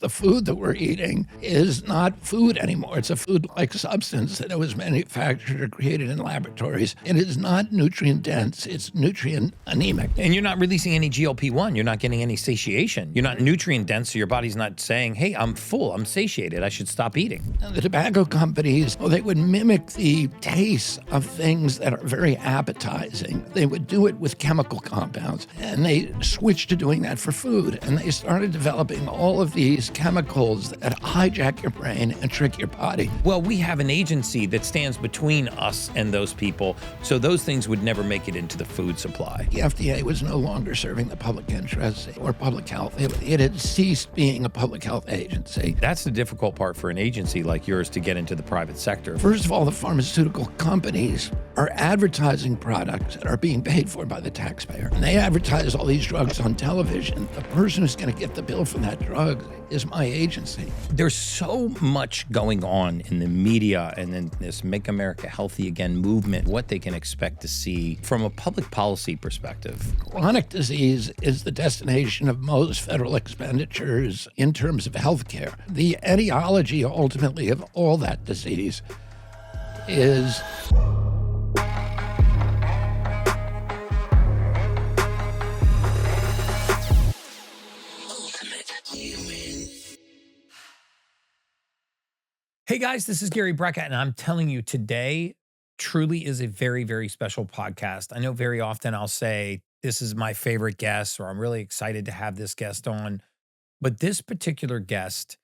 The food that we're eating is not food anymore. It's a food-like substance that was manufactured or created in laboratories. It is not nutrient dense. It's nutrient anemic. And you're not releasing any GLP-1. You're not getting any satiation. You're not nutrient dense, so your body's not saying, hey, I'm full, I'm satiated, I should stop eating. And the tobacco companies, well, they would mimic the taste of things that are very appetizing. They would do it with chemical compounds, and they switched to doing that for food. And they started developing all of these chemicals that hijack your brain and trick your body. Well, we have an agency that stands between us and those people, so those things would never make it into the food supply. The FDA was no longer serving the public interest or public health. It had ceased being a public health agency. That's the difficult part for an agency like yours to get into the private sector. First of all, the pharmaceutical companies are advertising products that are being paid for by the taxpayer. And they advertise all these drugs on television. The person who's going to get the bill for that drug is my agency. There's so much going on in the media and in this Make America Healthy Again movement, what they can expect to see from a public policy perspective. Chronic disease is the destination of most federal expenditures in terms of healthcare. The etiology, ultimately, of all that disease is Hey guys, this is Gary Brecka, and I'm telling you, today truly is a very, very special podcast. I know very often I'll say, this is my favorite guest, or I'm really excited to have this guest on. But this particular guest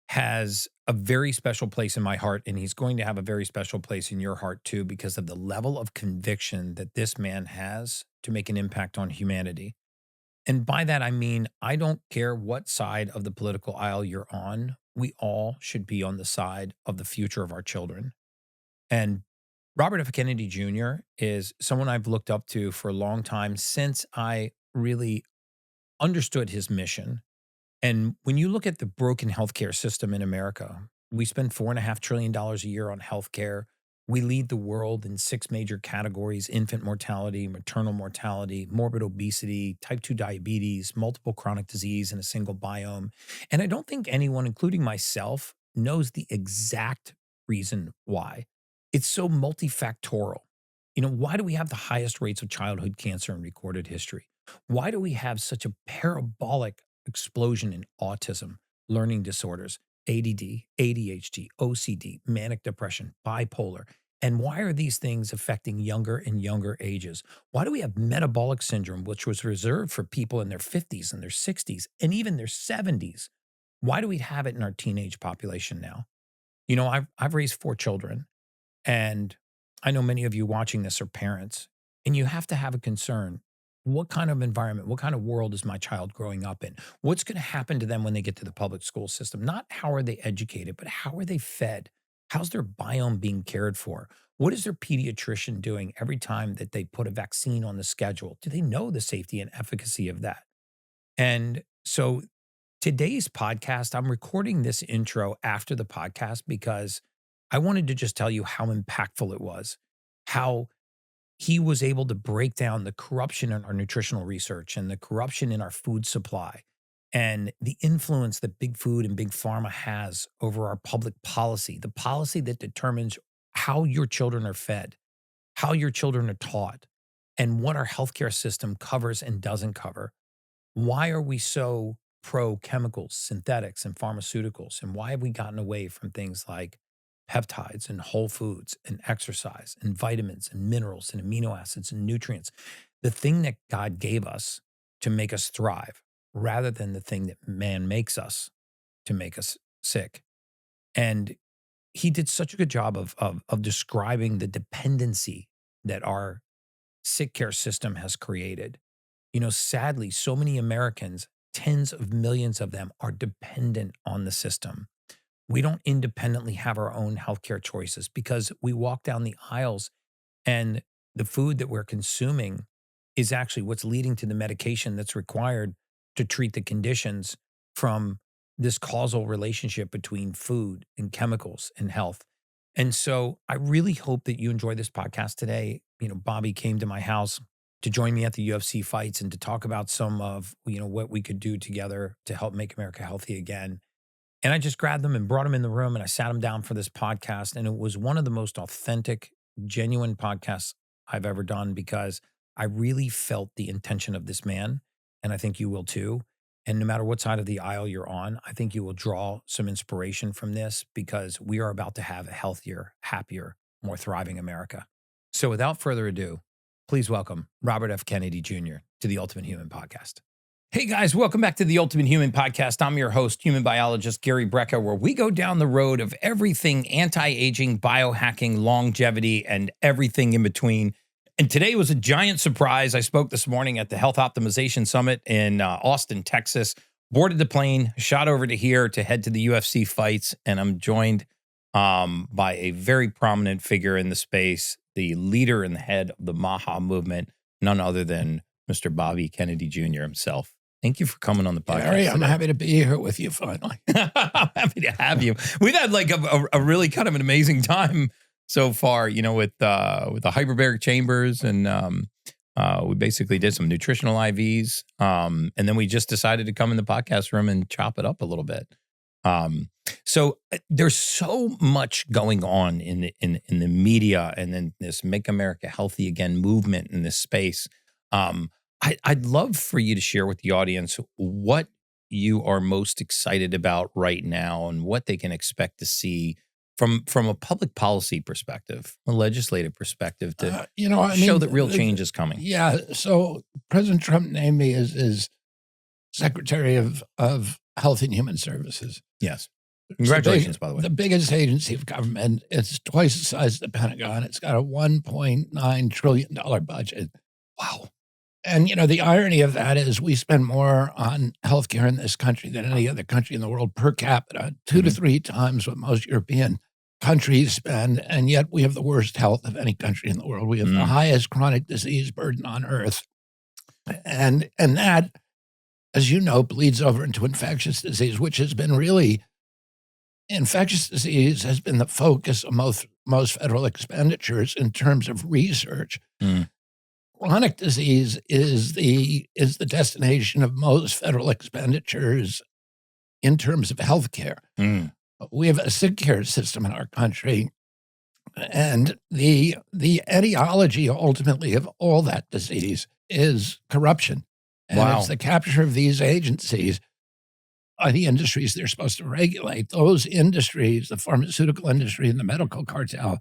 has a very special place in my heart, and he's going to have a very special place in your heart too, because of the level of conviction that this man has to make an impact on humanity. And by that, I mean, I don't care what side of the political aisle you're on. We all should be on the side of the future of our children. And Robert F. Kennedy Jr. is someone I've looked up to for a long time since I really understood his mission. And when you look at the broken healthcare system in America, we spend $4.5 trillion a year on healthcare. We lead the world in 6 major categories: infant mortality, maternal mortality, morbid obesity, type 2 diabetes, multiple chronic disease in a single biome. And I don't think anyone, including myself, knows the exact reason why. It's so multifactorial. You know, why do we have the highest rates of childhood cancer in recorded history? Why do we have such a parabolic explosion in autism, learning disorders, ADD, ADHD, OCD, manic depression, bipolar? And why are these things affecting younger and younger ages? Why do we have metabolic syndrome, which was reserved for people in their 50s and their 60s and even their 70s? Why do we have it in our teenage population now? You know, I've raised 4 children, and I know many of you watching this are parents, and you have to have a concern. What kind of environment, what kind of world is my child growing up in? What's going to happen to them when they get to the public school system? Not how are they educated, but how are they fed? How's their biome being cared for? What is their pediatrician doing every time that they put a vaccine on the schedule? Do they know the safety and efficacy of that? And so today's podcast, I'm recording this intro after the podcast because I wanted to just tell you how impactful it was, how he was able to break down the corruption in our nutritional research and the corruption in our food supply and the influence that big food and big pharma has over our public policy, the policy that determines how your children are fed, how your children are taught, and what our healthcare system covers and doesn't cover. Why are we so pro chemicals, synthetics, and pharmaceuticals? And why have we gotten away from things like peptides and whole foods and exercise and vitamins and minerals and amino acids and nutrients, the thing that God gave us to make us thrive, rather than the thing that man makes us to make us sick? And he did such a good job of describing the dependency that our sick care system has created. You know, sadly, so many Americans, tens of millions of them, are dependent on the system. We don't independently have our own healthcare choices because we walk down the aisles and the food that we're consuming is actually what's leading to the medication that's required to treat the conditions from this causal relationship between food and chemicals and health. And so I really hope that you enjoy this podcast today. You know, Bobby came to my house to join me at the UFC fights and to talk about some of, you know, what we could do together to help make America healthy again. And I just grabbed them and brought them in the room and I sat them down for this podcast. And it was one of the most authentic, genuine podcasts I've ever done because I really felt the intention of this man. And I think you will too. And no matter what side of the aisle you're on, I think you will draw some inspiration from this because we are about to have a healthier, happier, more thriving America. So without further ado, please welcome Robert F. Kennedy Jr. to the Ultimate Human Podcast. Hey guys, welcome back to the Ultimate Human Podcast. I'm your host, human biologist Gary Brecka, where we go down the road of everything anti-aging, biohacking, longevity, and everything in between. And today was a giant surprise. I spoke this morning at the Health Optimization Summit in Austin, Texas, boarded the plane, shot over to here to head to the UFC fights, and I'm joined by a very prominent figure in the space, the leader and the head of the MAHA movement, none other than Mr. Bobby Kennedy Jr. himself. Thank you for coming on the podcast. Gary, I'm happy to be here with you finally. I'm happy to have you. We've had like a really kind of an amazing time so far, you know, with the hyperbaric chambers, and we basically did some nutritional IVs, and then we just decided to come in the podcast room and chop it up a little bit. So there's so much going on in the media and then this Make America Healthy Again movement in this space. I'd love for you to share with the audience what you are most excited about right now and what they can expect to see from a public policy perspective, a legislative perspective to show that real change is coming. Yeah. So President Trump named me as Secretary of Health and Human Services. Yes. Congratulations, by the way. The biggest agency of government. It's twice the size of the Pentagon. It's got a $1.9 trillion budget. Wow. And, the irony of that is we spend more on healthcare in this country than any other country in the world per capita, 2 to 3 times what most European countries spend. And yet we have the worst health of any country in the world. We have the highest chronic disease burden on earth. And that, as you know, bleeds over into infectious disease, which has been really, infectious disease has been the focus of most federal expenditures in terms of research. Chronic disease is the destination of most federal expenditures in terms of healthcare. We have a sick care system in our country, and the etiology ultimately of all that disease is corruption. And it's the capture of these agencies by the industries they're supposed to regulate. Those industries, the pharmaceutical industry and the medical cartel,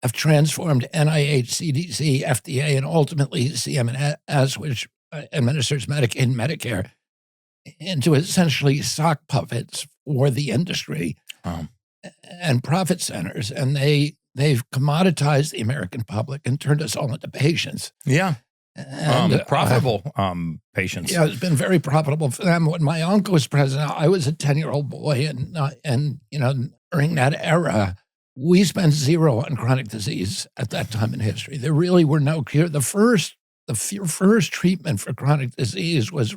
have transformed NIH, CDC, FDA, and ultimately CMS, which administers Medicaid and Medicare, into essentially sock puppets for the industry and profit centers. And they've commoditized the American public and turned us all into patients. Yeah. And profitable patients. Yeah, it's been very profitable for them. When my uncle was president, I was a 10-year-old boy, and during that era, we spent zero on chronic disease at that time in history. There really were no cure. The first treatment for chronic disease was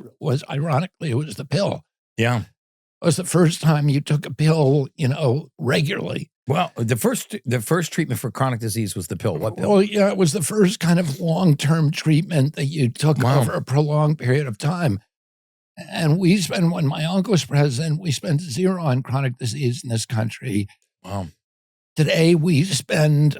ironically, it was the pill. Yeah. It was the first time you took a pill, regularly. Well, the first treatment for chronic disease was the pill. What pill? Well, yeah, it was the first kind of long-term treatment that you took over a prolonged period of time. And when my uncle was president, we spent zero on chronic disease in this country. Wow. Today it's probably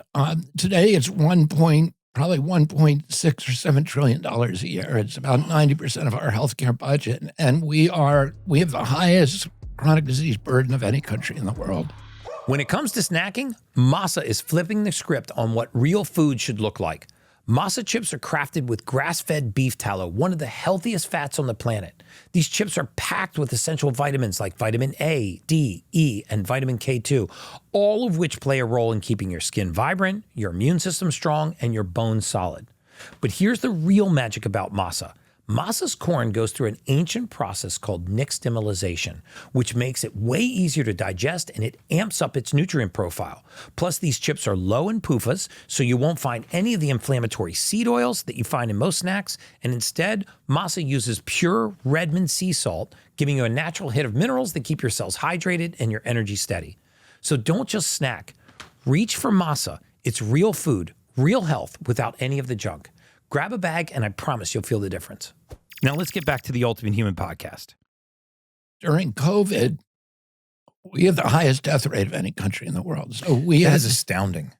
1.6 or $7 trillion a year. It's about 90% of our healthcare budget, and we have the highest chronic disease burden of any country in the world. When it comes to snacking, Masa is flipping the script on what real food should look like. Masa chips are crafted with grass-fed beef tallow, one of the healthiest fats on the planet. These chips are packed with essential vitamins like vitamin A, D, E, and vitamin K2, all of which play a role in keeping your skin vibrant, your immune system strong, and your bones solid. But here's the real magic about Masa. Masa's corn goes through an ancient process called nixtamalization, which makes it way easier to digest and it amps up its nutrient profile. Plus, these chips are low in PUFAs, so you won't find any of the inflammatory seed oils that you find in most snacks, and instead, Masa uses pure Redmond sea salt, giving you a natural hit of minerals that keep your cells hydrated and your energy steady. So don't just snack. Reach for Masa. It's real food, real health, without any of the junk. Grab a bag, and I promise you'll feel the difference. Now let's get back to the Ultimate Human Podcast. During COVID, We have the highest death rate of any country in the world. So That is astounding.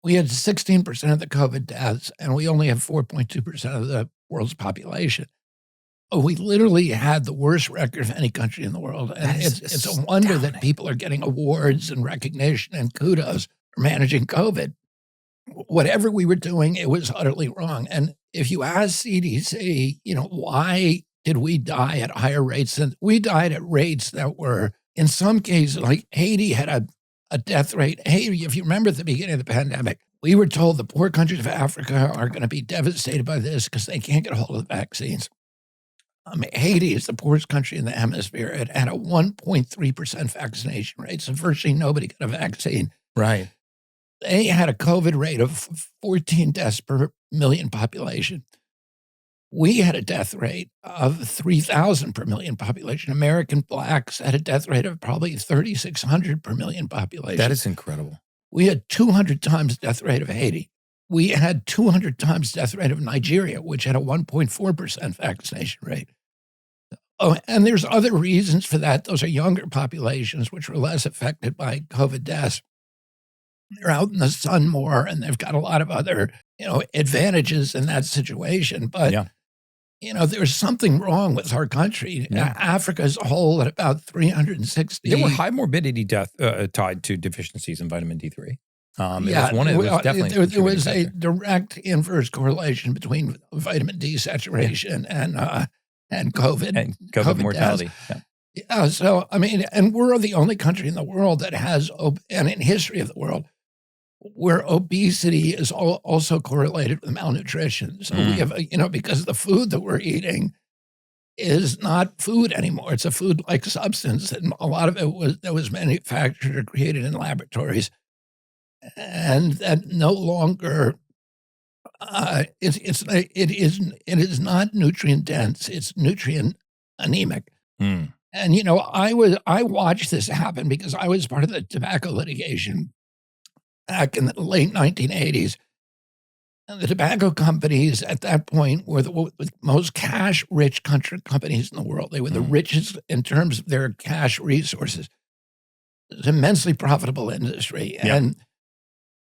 we had 16% of the COVID deaths, and we only have 4.2% of the world's population. We literally had the worst record of any country in the world. And it's a wonder that people are getting awards and recognition and kudos for managing COVID. Whatever we were doing, it was utterly wrong. And if you ask CDC, why did we die at higher rates? And we died at rates that were, in some cases, like Haiti had a death rate. Haiti, if you remember at the beginning of the pandemic, we were told the poor countries of Africa are going to be devastated by this because they can't get a hold of the vaccines. Haiti is the poorest country in the hemisphere. It had a 1.3% vaccination rate, so virtually nobody got a vaccine. Right. They had a COVID rate of 14 deaths per million population. We had a death rate of 3,000 per million population. American blacks had a death rate of probably 3,600 per million population. That is incredible. We had 200 times death rate of Haiti. We had 200 times death rate of Nigeria, which had a 1.4% vaccination rate. Oh, and there's other reasons for that. Those are younger populations, which were less affected by COVID deaths. They're out in the sun more, and they've got a lot of other, advantages in that situation. But, there's something wrong with our country. Yeah. Africa as a whole at about 360. There were high morbidity death tied to deficiencies in vitamin D3. There was a direct inverse correlation between vitamin D saturation and COVID. And COVID mortality. Yeah. So, and we're the only country in the world that has, and in history of the world, where obesity is also correlated with malnutrition. So we have, because the food that we're eating is not food anymore. It's a food-like substance. And a lot of it was manufactured or created in laboratories. And that no longer, it is not nutrient dense. It's nutrient anemic. And I watched this happen because I was part of the tobacco litigation back in the late 1980s. And the tobacco companies at that point were the most cash-rich companies in the world. They were the richest in terms of their cash resources. It's an immensely profitable industry. Yeah. And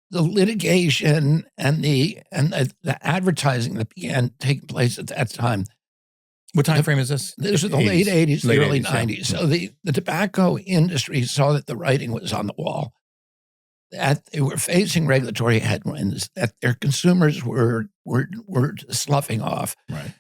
the litigation and the advertising that began taking place at that time. What time frame is this? This was the late 80s, the early 90s. Yeah. So the tobacco industry saw that the writing was on the wall, that they were facing regulatory headwinds, that their consumers were sloughing off. Right.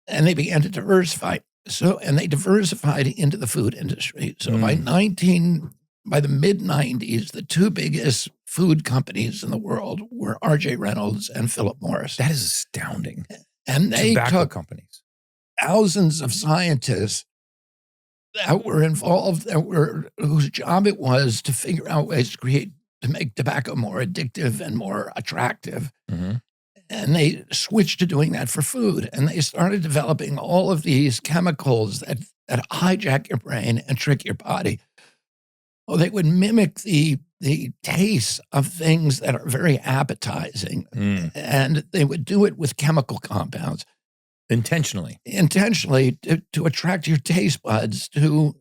And they began to diversify. And they diversified into the food industry. So by the mid-90s, the two biggest food companies in the world were R.J. Reynolds and Philip Morris. That is astounding. And they tobacco took companies. Thousands of scientists that were involved, whose job it was to figure out ways to make tobacco more addictive and more attractive. And they switched to doing that for food. And they started developing all of these chemicals that hijack your brain and trick your body. Well, they would mimic the taste of things that are very appetizing. And they would do it with chemical compounds. Intentionally to attract your taste buds, to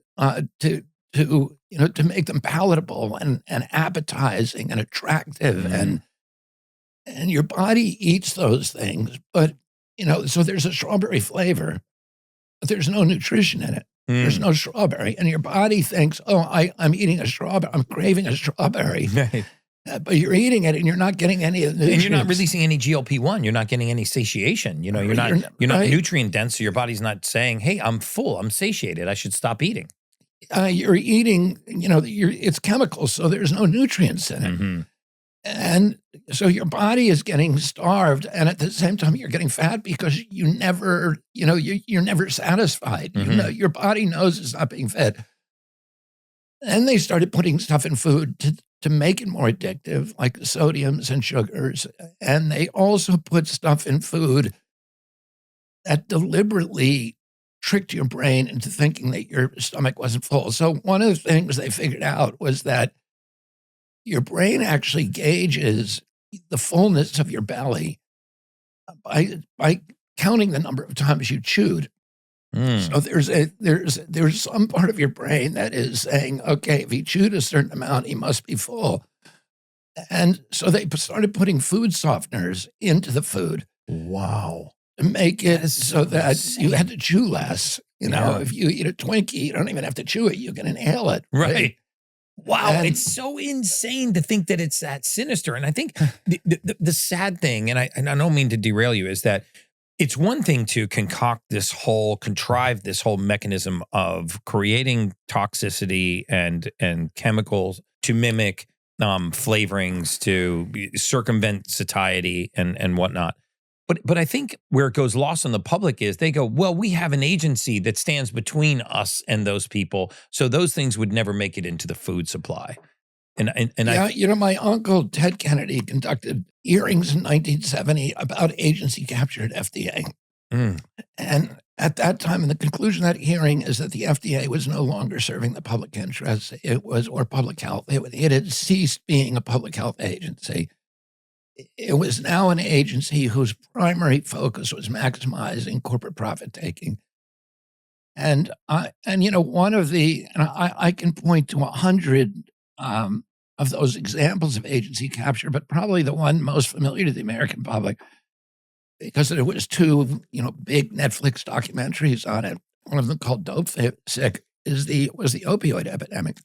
make them palatable and appetizing and attractive. And your body eats those things. But, so there's a strawberry flavor, but there's no nutrition in it. There's no strawberry. And your body thinks, I'm eating a strawberry. I'm craving a strawberry. Right. But you're eating it and you're not getting any of the nutrients. And you're not releasing any GLP-1. You're not getting any satiation. You're not nutrient dense. So your body's not saying, hey, I'm full. I'm satiated. I should stop eating. You're eating, it's chemicals. So there's no nutrients in it. And so your body is getting starved. And at the same time, you're getting fat because you're never satisfied. Your body knows it's not being fed. And they started putting stuff in food to make it more addictive, like sodiums and sugars. And they also put stuff in food that deliberately tricked your brain into thinking that your stomach wasn't full. So one of the things they figured out was that your brain actually gauges the fullness of your belly by counting the number of times you chewed. So there's some part of your brain that is saying, okay, if he chewed a certain amount, he must be full. And so they started putting food softeners into the food. Wow. To make it so that insane. you had to chew less. Yeah. If you eat a Twinkie, you don't even have to chew it. You can inhale it. Right. Wow. And- It's so insane to think that it's that sinister. And I think the sad thing, and I don't mean to derail you, is that it's one thing to contrive this whole mechanism of creating toxicity and chemicals to mimic flavorings to circumvent satiety and whatnot. But I think where it goes lost on the public is they go, well, we have an agency that stands between us and those people, so those things would never make it into the food supply. My uncle Ted Kennedy conducted hearings in 1970 about agency captured FDA. And at that time, and the conclusion of that hearing is that the FDA was no longer serving the public interest. Or public health. It had ceased being a public health agency. It was now an agency whose primary focus was maximizing corporate profit taking. And I can point to 100 of those examples of agency capture, but probably the one most familiar to the American public, because there was two, big Netflix documentaries on it. One of them called Dope Sick was the opioid epidemic,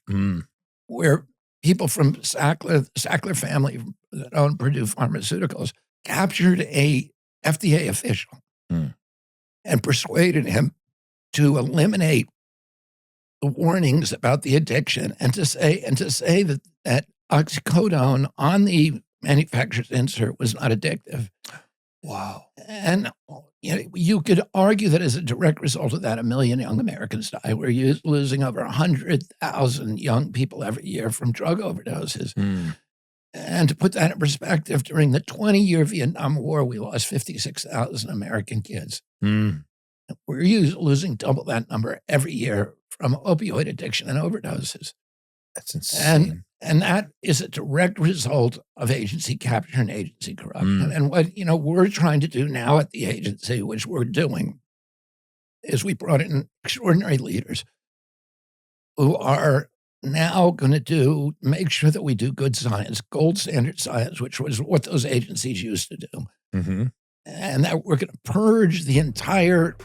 where people from Sackler family that owned Purdue Pharmaceuticals captured a FDA official and persuaded him to eliminate the warnings about the addiction and to say that oxycodone on the manufacturer's insert was not addictive. Wow. And you could argue that as a direct result of that, 1 million young Americans die. We're losing over 100,000 young people every year from drug overdoses. And to put that in perspective, during the 20-year Vietnam War, we lost 56,000 American kids. We're losing double that number every year from opioid addiction and overdoses. That's insane. And that is a direct result of agency capture and agency corruption. And what we're trying to do now at the agency, which we're doing, is we brought in extraordinary leaders who are now going to make sure that we do good science, gold standard science, which was what those agencies used to do. And that we're going to purge the entire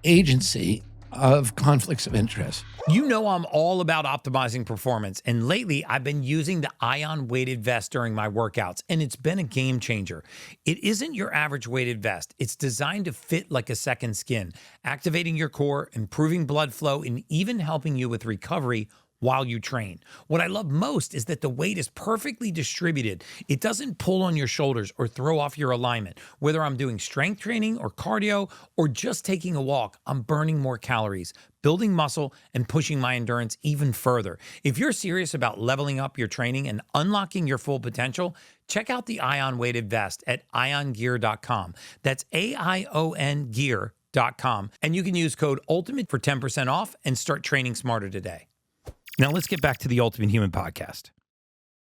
agency of conflicts of interest. I'm all about optimizing performance, and lately I've been using the ion weighted vest during my workouts, and it's been a game changer. It isn't your average weighted vest. It's designed to fit like a second skin, activating your core, improving blood flow, and even helping you with recovery while you train. What I love most is that the weight is perfectly distributed. It doesn't pull on your shoulders or throw off your alignment. Whether I'm doing strength training or cardio or just taking a walk, I'm burning more calories, building muscle, and pushing my endurance even further. If you're serious about leveling up your training and unlocking your full potential, check out the Ion Weighted Vest at iongear.com. That's AION gear.com. And you can use code ULTIMATE for 10% off and start training smarter today. Now let's get back to the Ultimate Human podcast.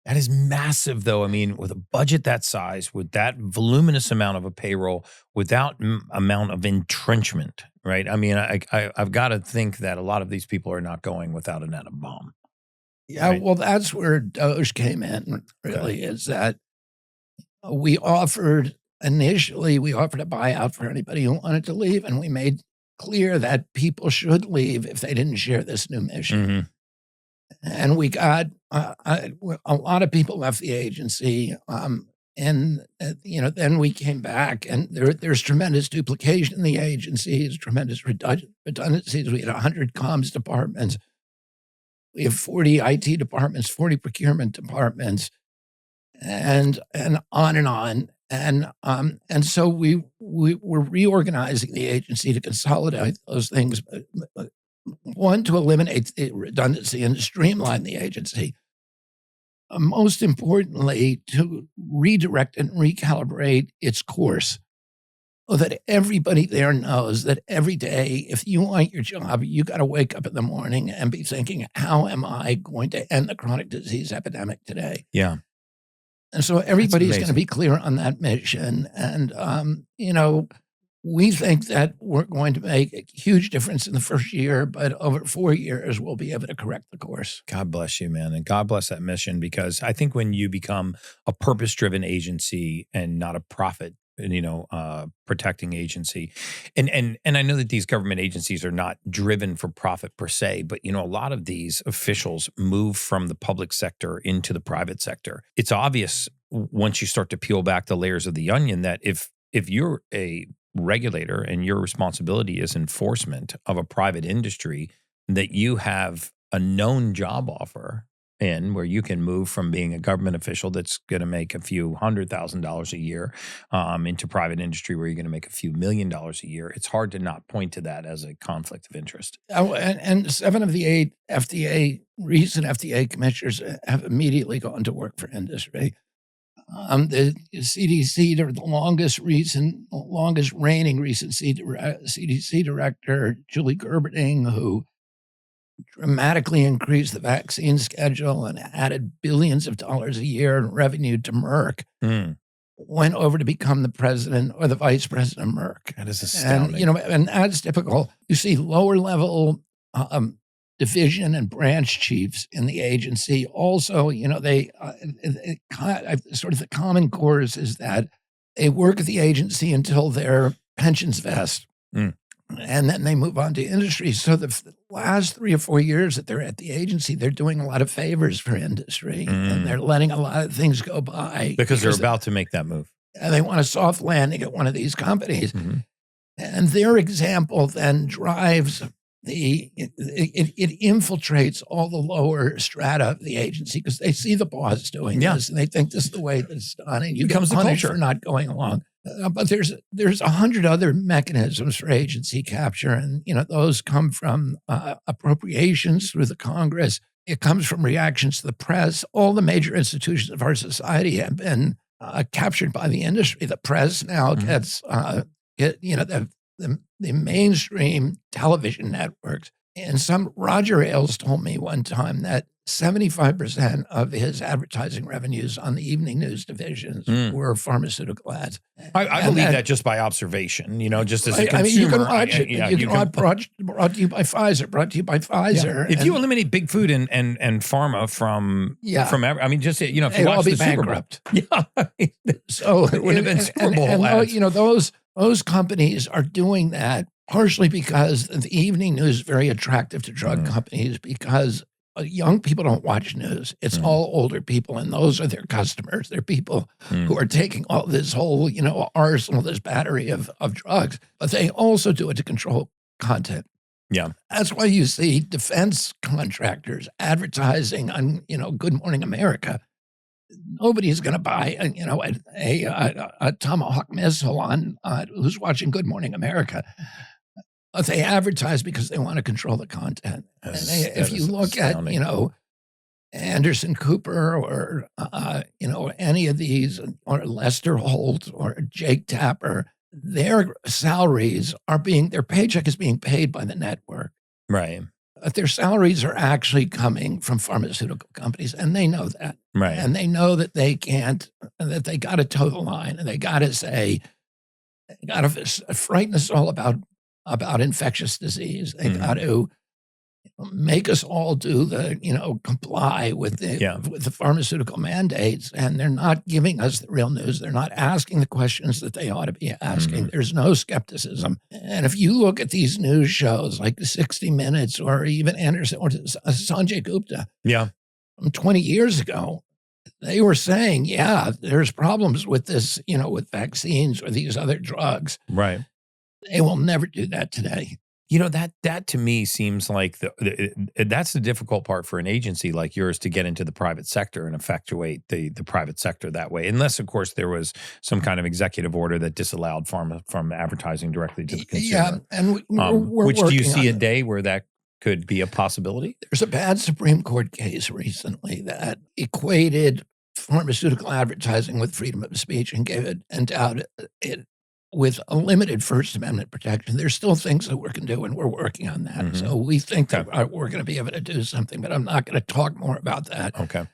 That is massive, though. I mean, with a budget that size, with that voluminous amount of a payroll, without amount of entrenchment, right? I mean, I've got to think that a lot of these people are not going without an atom bomb. Yeah, right? Well, that's where Doge came in, really, is that initially we offered a buyout for anybody who wanted to leave, and we made clear that people should leave if they didn't share this new mission. And we got a lot of people left the agency, and then we came back, and there's tremendous duplication in the agencies, tremendous redundancies. We had 100 comms departments, we have 40 IT departments, 40 procurement departments, and on and on. And so we were reorganizing the agency to consolidate those things. One, to eliminate the redundancy and streamline the agency. Most importantly, to redirect and recalibrate its course so that everybody there knows that every day, if you want your job, you got to wake up in the morning and be thinking, how am I going to end the chronic disease epidemic today? Yeah. And so everybody's going to be clear on that mission. And, We think that we're going to make a huge difference in the first year, but over 4 years, we'll be able to correct the course. God bless you, man. And God bless that mission, because I think when you become a purpose-driven agency and not a profit, protecting agency, and I know that these government agencies are not driven for profit per se, but a lot of these officials move from the public sector into the private sector. It's obvious once you start to peel back the layers of the onion that if you're a regulator and your responsibility is enforcement of a private industry, that you have a known job offer in where you can move from being a government official that's going to make a few $100,000 a year into private industry where you're going to make a few $1 million a year. It's hard to not point to that as a conflict of interest. And 7 of the 8 recent FDA commissioners have immediately gone to work for industry. The CDC, the longest reigning recent CDC director, Julie Gerberding, who dramatically increased the vaccine schedule and added billions of dollars a year in revenue to Merck, went over to become the president or the vice president of Merck. That is astounding. And that's typical. You see lower level division and branch chiefs in the agency. Also, they sort of the common course is that they work at the agency until their pensions vest. And then they move on to industry. So the last 3 or 4 years that they're at the agency, they're doing a lot of favors for industry, and they're letting a lot of things go by because they're about to make that move. And they want a soft landing at one of these companies. And their example then drives it infiltrates all the lower strata of the agency because they see the boss doing this, and they think this is the way that's done, and you becomes get the punished culture for not going along. But there's 100 other mechanisms for agency capture, and those come from appropriations through the Congress. It comes from reactions to the press. All the major institutions of our society have been captured by the industry. The press now gets the mainstream television networks. And Roger Ailes told me one time that 75% of his advertising revenues on the evening news divisions were pharmaceutical ads. I believe that just by observation, just as a consumer. You can watch it. You can watch brought to you by Pfizer. If you eliminate big food and pharma from just, if you watch the Super Bowl. So it would have been Super Bowl ads. Those companies are doing that partially because the evening news is very attractive to drug companies because young people don't watch news. It's all older people, and those are their customers. They're people who are taking all this whole, arsenal, this battery of drugs, but they also do it to control content. Yeah. That's why you see defense contractors advertising on, Good Morning America. Nobody's going to buy, a Tomahawk missile on who's watching Good Morning America. But they advertise because they want to control the content. If you look astounding. At, Anderson Cooper or, any of these, or Lester Holt or Jake Tapper, their salaries their paycheck is being paid by the network. Right. But their salaries are actually coming from pharmaceutical companies, and they know that. Right. And they know that they can't, that they got to toe the line, and they got to say, they got to frighten us all about infectious disease. They got to make us all do comply with the pharmaceutical mandates, and they're not giving us the real news. They're not asking the questions that they ought to be asking. There's no skepticism. And if you look at these news shows like 60 Minutes or even Anderson or Sanjay Gupta, from 20 years ago, they were saying, there's problems with this, with vaccines or these other drugs. Right. They will never do that today. That to me seems like that's the difficult part for an agency like yours to get into the private sector and effectuate the private sector that way. Unless, of course, there was some kind of executive order that disallowed pharma from advertising directly to the consumer. Yeah, and we're which do you working see on a day where that could be a possibility? There's a bad Supreme Court case recently that equated pharmaceutical advertising with freedom of speech and endowed it with a limited First Amendment protection. There's still things that we can do, and we're working on that. So we think that we're going to be able to do something, but I'm not going to talk more about that. Okay.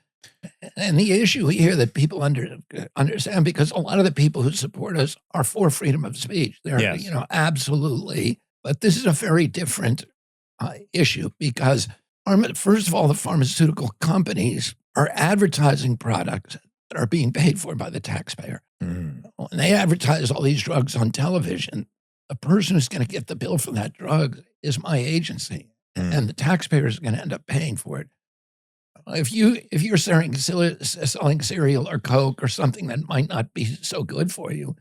And the issue here that people understand, because a lot of the people who support us are for freedom of speech. They're, Yes. absolutely. But this is a very different issue because, first of all, the pharmaceutical companies are advertising products that are being paid for by the taxpayer. Mm. When they advertise all these drugs on television, the person who's going to get the bill for that drug is my agency, and the taxpayer is going to end up paying for it. If you're selling cereal or Coke or something that might not be so good for you,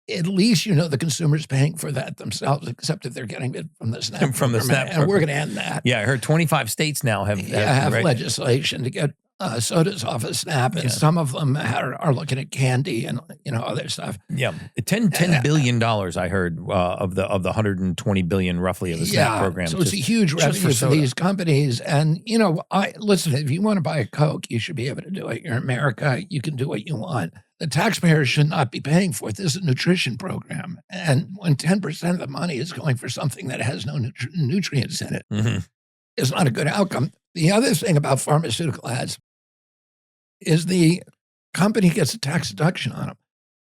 at least the consumer's paying for that themselves, except if they're getting it from the SNAP From the program, SNAP and program. we're going to end that. Yeah, I heard 25 states now have Legislation to get sodas off of SNAP, and some of them are looking at candy and other stuff. Yeah, $10 billion I heard of the 120 billion roughly of the SNAP program. So it's a huge revenue for these companies. And listen, if you want to buy a Coke, you should be able to do it. You're in America, you can do what you want. The taxpayers should not be paying for it. This is a nutrition program, and when 10% of the money is going for something that has no nutrients in it, it's not a good outcome. The other thing about pharmaceutical ads is the company gets a tax deduction on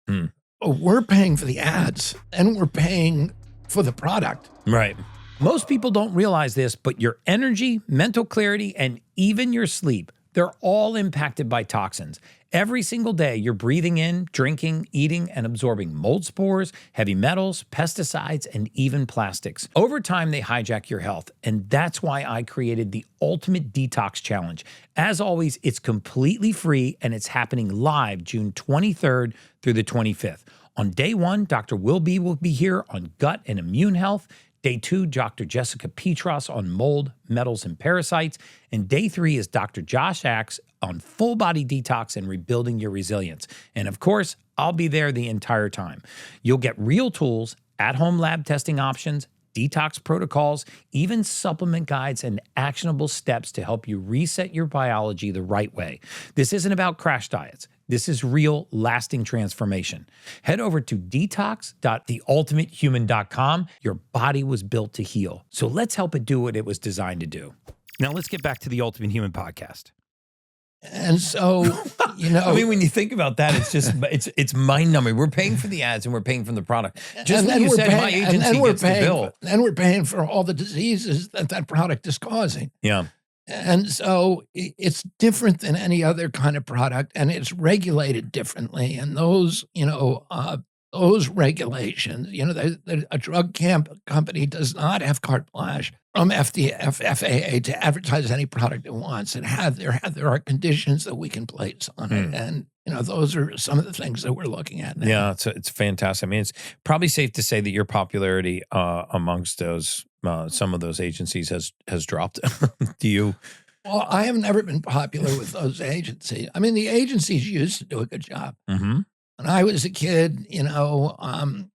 them. We're paying for the ads, and we're paying for the product. Right. Most people don't realize this, but your energy, mental clarity, and even your sleep, they're all impacted by toxins. Every single day, you're breathing in, drinking, eating, and absorbing mold spores, heavy metals, pesticides, and even plastics. Over time, they hijack your health, and that's why I created the Ultimate Detox Challenge. As always, it's completely free, and it's happening live June 23rd through the 25th. On day 1, Dr. Will be here on gut and immune health. Day 2, Dr. Jessica Petros on mold, metals, and parasites. And day 3 is Dr. Josh Axe on full body detox and rebuilding your resilience. And of course, I'll be there the entire time. You'll get real tools, at-home lab testing options, detox protocols, even supplement guides and actionable steps to help you reset your biology the right way. This isn't about crash diets. This is real, lasting transformation. Head over to detox.theultimatehuman.com. Your body was built to heal. So let's help it do what it was designed to do. Now let's get back to the Ultimate Human podcast. And so, I mean, when you think about that, it's just, it's mind-numbing. We're paying for the ads and we're paying for the product. Just like you said, my agency gets the bill. And we're paying for all the diseases that product is causing. Yeah. And so it's different than any other kind of product, and it's regulated differently. And those regulations, a drug company does not have carte blanche from FAA to advertise any product it wants. There are conditions that we can place on it. And, those are some of the things that we're looking at now. Yeah, it's fantastic. I mean, it's probably safe to say that your popularity amongst those some of those agencies has dropped. Do you? Well, I have never been popular with those agencies. I mean, the agencies used to do a good job. Mm-hmm. When I was a kid, and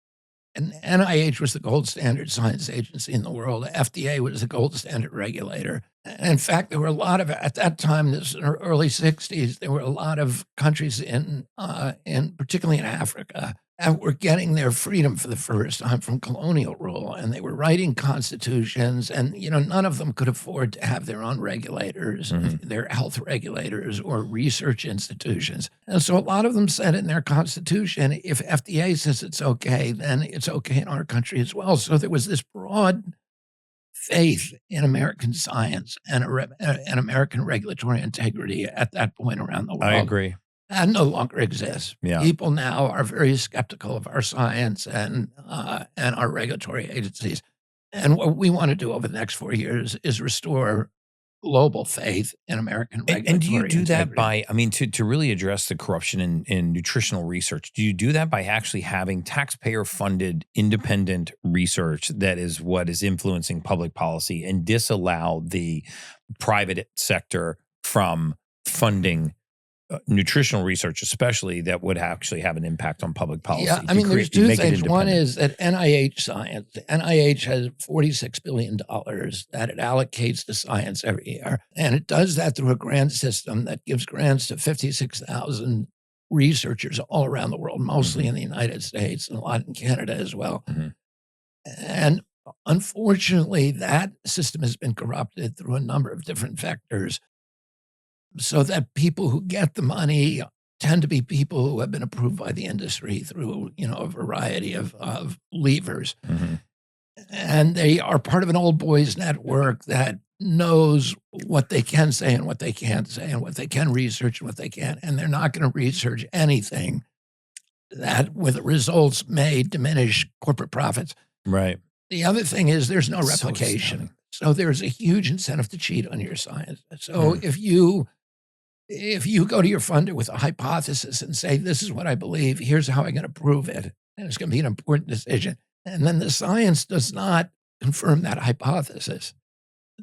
NIH was the gold standard science agency in the world. FDA was the gold standard regulator. In fact, there were a lot of, at that time, this in the early 60s, there were a lot of countries in particularly in Africa, that were getting their freedom for the first time from colonial rule. And they were writing constitutions, and, none of them could afford to have their own regulators, their health regulators or research institutions. And so a lot of them said in their constitution, if FDA says it's okay, then it's okay in our country as well. So there was this broad faith in American science and American regulatory integrity at that point around the world. I agree. And no longer exists. Yeah. People now are very skeptical of our science and our regulatory agencies. And what we want to do over the next 4 years is restore global faith in American regulatory And do you do that integrity. by, I mean, to really address the corruption in nutritional research, do you do that by actually having taxpayer-funded independent research that is what is influencing public policy and disallow the private sector from funding nutritional research, especially that would actually have an impact on public policy? Yeah, I mean, there's two things. One is that NIH has $46 billion that it allocates to science every year. And it does that through a grant system that gives grants to 56,000 researchers all around the world, mostly in the United States and a lot in Canada as well. And unfortunately, that system has been corrupted through a number of different vectors. so that people who get the money tend to be people who have been approved by the industry through, a variety of levers. Mm-hmm. And they are part of an old boys network that knows what they can say and what they can't say and what they can research and what they can't. And they're not going to research anything that with results may diminish corporate profits. Right. The other thing is there's no replication. So there's a huge incentive to cheat on your science. So if you go to your funder with a hypothesis and say, this is what I believe, here's how I'm going to prove it, and it's going to be an important decision, and then the science does not confirm that hypothesis,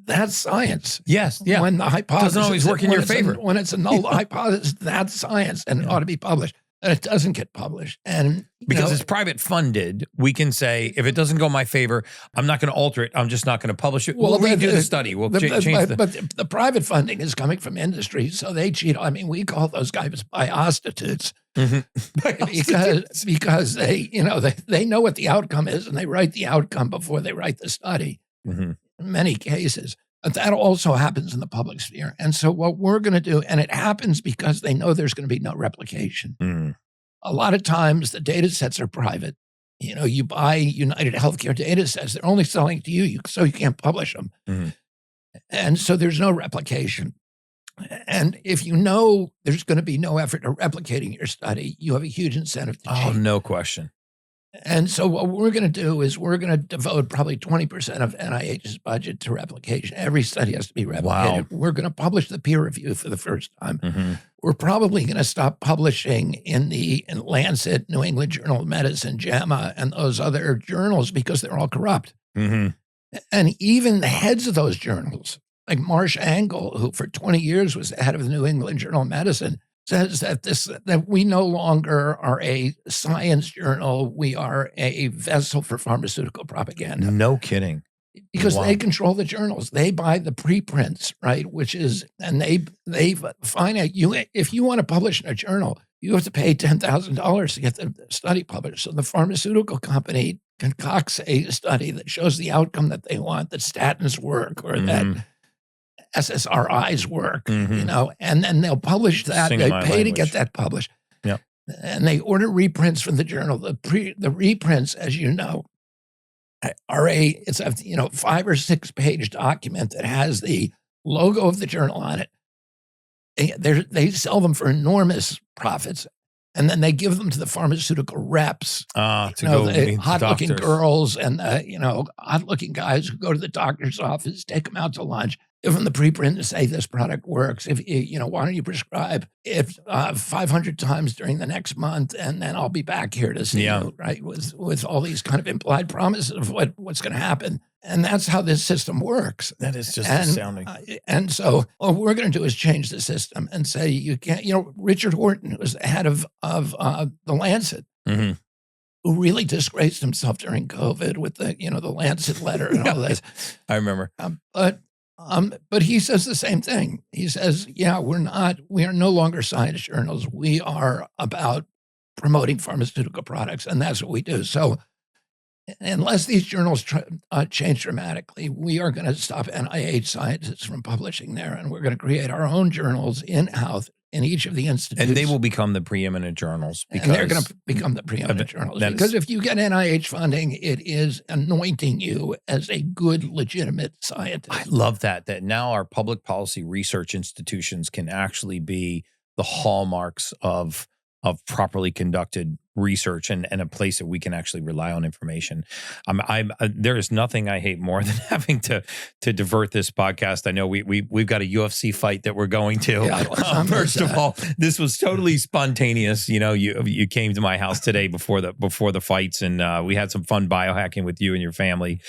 that's science. Yes. Yeah. When the hypothesis doesn't always work in your favor. When it's a null hypothesis, that's science, and it ought to be published. And it doesn't get published. And because it's private funded, we can say, if it doesn't go my favor, I'm not going to alter it. I'm just not going to publish it. We'll redo the study. We'll change But the private funding is coming from industry, so they cheat. I mean, we call those guys biostitutes. Mm-hmm. because they know what the outcome is, and they write the outcome before they write the study. Mm-hmm. In many cases. But that also happens in the public sphere. And so what we're going to do, and it happens because they know there's going to be no replication. Mm. A lot of times the data sets are private. You buy United Healthcare data sets, they're only selling to you, so you can't publish them. Mm-hmm. And so there's no replication. And if you know there's going to be no effort to replicating your study, you have a huge incentive to cheat. Oh, no question. And so what we're going to do is we're going to devote probably 20% of NIH's budget to replication. Every study has to be replicated. Wow. We're going to publish the peer review for the first time. Mm-hmm. We're probably going to stop publishing in Lancet, New England Journal of Medicine, JAMA, and those other journals because they're all corrupt. Mm-hmm. And even the heads of those journals, like Marsh Angle, who for 20 years was the head of the New England Journal of Medicine, says that we no longer are a science journal. We are a vessel for pharmaceutical propaganda. No kidding. Because they control the journals. They buy the preprints, right? And they find out if you want to publish in a journal, you have to pay $10,000 to get the study published. So the pharmaceutical company concocts a study that shows the outcome that they want, that statins work or that SSRIs work, and then they'll publish that. They pay to get that published. Yep. And they order reprints from the journal. The reprints, as you know, it's a 5 or 6 page document that has the logo of the journal on it. They sell them for enormous profits. And then they give them to the pharmaceutical reps, the hot-looking girls and hot-looking guys who go to the doctor's office, take them out to lunch, give them the preprint and say this product works. If why don't you prescribe it 500 times during the next month, and then I'll be back here to see you, right? With all these kind of implied promises of what's going to happen. And that's how this system works. That is just astounding. And so what we're going to do is change the system and say you can't, Richard Horton, who was the head of the Lancet, who really disgraced himself during COVID with the Lancet letter and all this. I remember. But he says the same thing. He says, we are no longer science journals. We are about promoting pharmaceutical products, and that's what we do. So unless these journals change dramatically, we are going to stop NIH scientists from publishing there, and we're going to create our own journals in-house in each of the institutes. And they will become the preeminent journals. And they're going to become the preeminent journals. Because if you get NIH funding, it is anointing you as a good, legitimate scientist. I love that now our public policy research institutions can actually be the hallmarks of properly conducted research and a place that we can actually rely on information. There is nothing I hate more than having to divert this podcast. I know we've got a UFC fight that we're going to. Yeah, first of all, this was totally spontaneous. You came to my house today before the fights, and we had some fun biohacking with you and your family.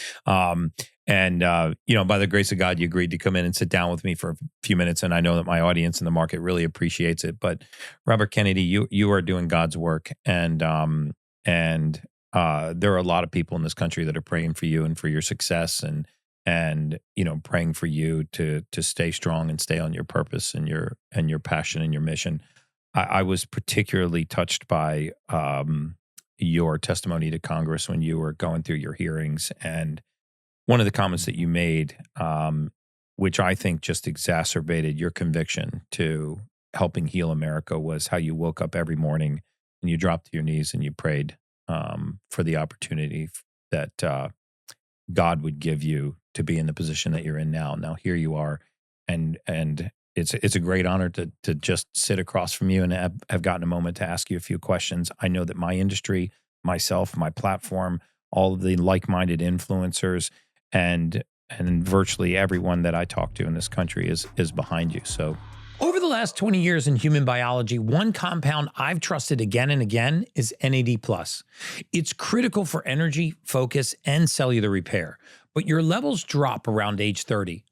And by the grace of God, you agreed to come in and sit down with me for a few minutes. And I know that my audience in the market really appreciates it. But Robert Kennedy, you are doing God's work. And there are a lot of people in this country that are praying for you and for your success and praying for you to stay strong and stay on your purpose and your passion and your mission. I was particularly touched by your testimony to Congress when you were going through your hearings, and one of the comments that you made which I think just exacerbated your conviction to helping heal America, was how you woke up every morning and you dropped to your knees and you prayed for the opportunity that God would give you to be in the position that you're in now. Now here you are, and it's a great honor to just sit across from you and have gotten a moment to ask you a few questions. I know that my industry, myself, my platform, all of the like-minded influencers, and virtually everyone that I talk to in this country is behind you. So, over the last 20 years in human biology, one compound I've trusted again and again is NAD+. It's critical for energy, focus, and cellular repair, but your levels drop around age 30.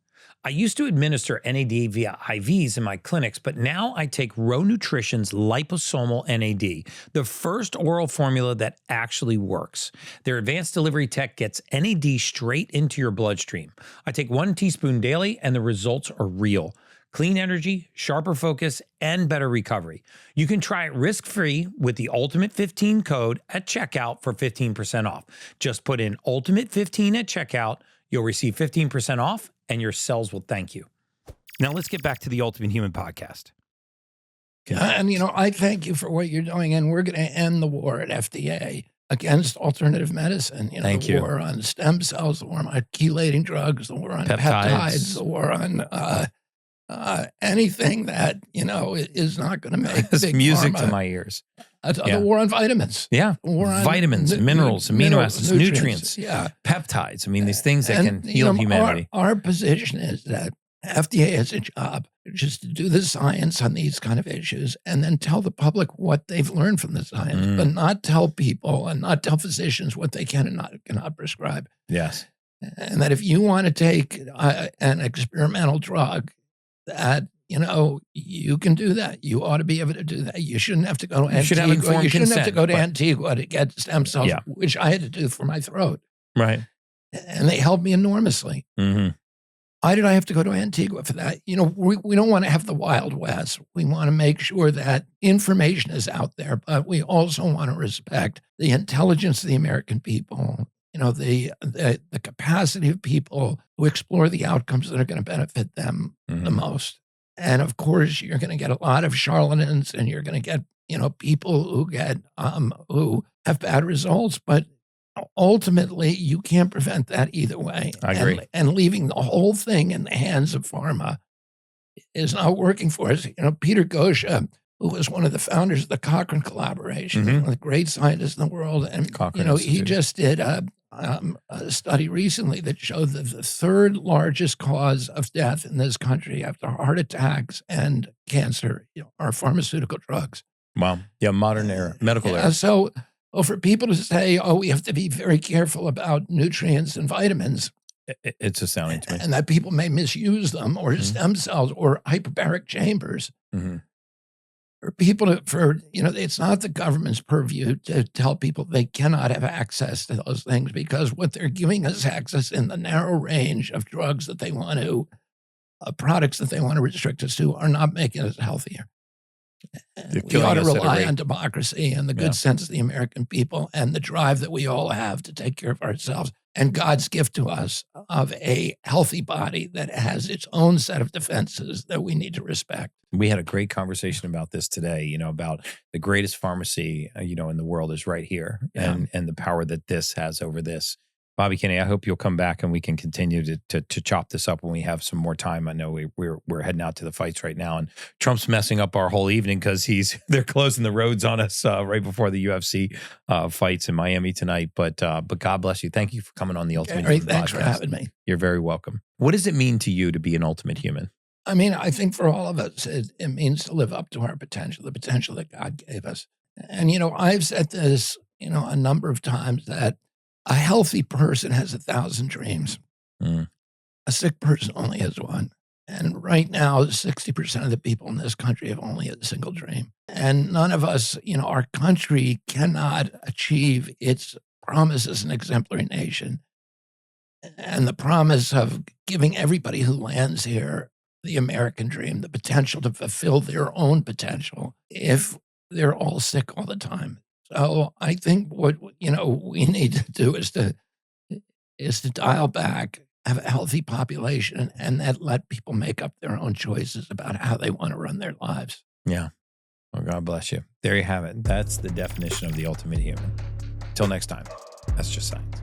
I used to administer NAD via IVs in my clinics, but now I take Row Nutrition's liposomal NAD, the first oral formula that actually works. Their advanced delivery tech gets NAD straight into your bloodstream. I take 1 teaspoon daily, and the results are real. Clean energy, sharper focus, and better recovery. You can try it risk-free with the Ultimate 15 code at checkout for 15% off. Just put in Ultimate 15 at checkout. You'll receive 15% off, and your cells will thank you. Now let's get back to the Ultimate Human podcast. And, I thank you for what you're doing, and we're going to end the war at FDA against alternative medicine. Thank the you. war on stem cells, the war on chelating drugs, the war on peptides, the war on anything that, is not going to make It's big music pharma. to my ears. The war on vitamins. Yeah. The war on vitamins, minerals, amino acids, nutrients, yeah. peptides. I mean, these things that can heal humanity. Our position is that FDA has a job just to do the science on these kind of issues and then tell the public what they've learned from the science, but not tell people and not tell physicians what they can and cannot prescribe. Yes. And that if you want to take an experimental drug, that you can do that. You ought to be able to do that. You shouldn't have to go to Antigua. You shouldn't have to go to Antigua to get stem cells, which I had to do for my throat. Right. And they helped me enormously. Mm-hmm. Why did I have to go to Antigua for that? We don't want to have the Wild West. We want to make sure that information is out there, but we also want to respect the intelligence of the American people, the capacity of people who explore the outcomes that are going to benefit them the most. And of course, you're going to get a lot of charlatans, and you're going to get, people who get who have bad results. But ultimately, you can't prevent that either way. I agree. And leaving the whole thing in the hands of pharma is not working for us. Peter Gosha, who was one of the founders of the Cochrane collaboration, one of the great scientists in the world, and he just did a study recently that showed that the third largest cause of death in this country after heart attacks and cancer are pharmaceutical drugs. Wow. Yeah, modern era, medical era. So for people to say, we have to be very careful about nutrients and vitamins, it's astounding to me. And that people may misuse them, or stem cells, or hyperbaric chambers. For people it's not the government's purview to tell people they cannot have access to those things, because what they're giving us access in the narrow range of drugs that they want to, products that they want to restrict us to, are not making us healthier. We ought to rely on democracy and the good sense of the American people and the drive that we all have to take care of ourselves, and God's gift to us of a healthy body that has its own set of defenses that we need to respect. We had a great conversation about this today, about the greatest pharmacy, in the world is right here, and the power that this has over this. Bobby Kinney, I hope you'll come back and we can continue to chop this up when we have some more time. I know we're heading out to the fights right now, and Trump's messing up our whole evening because they're closing the roads on us right before the UFC fights in Miami tonight. But God bless you. Thank you for coming on the Ultimate Human podcast. Thanks for having me. You're very welcome. What does it mean to you to be an ultimate human? I mean, I think for all of us, it means to live up to our potential, the potential that God gave us. And, I've said this, a number of times, that a healthy person has 1,000 dreams. A sick person only has one. And right now, 60% of the people in this country have only a single dream. And none of us, our country cannot achieve its promise as an exemplary nation and the promise of giving everybody who lands here the American dream, the potential to fulfill their own potential, if they're all sick all the time. So I think what we need to do is to dial back have a healthy population, and then let people make up their own choices about how they want to run their lives. Yeah. Well, God bless you. There you have it. That's the definition of the ultimate human. Till next time, that's just science.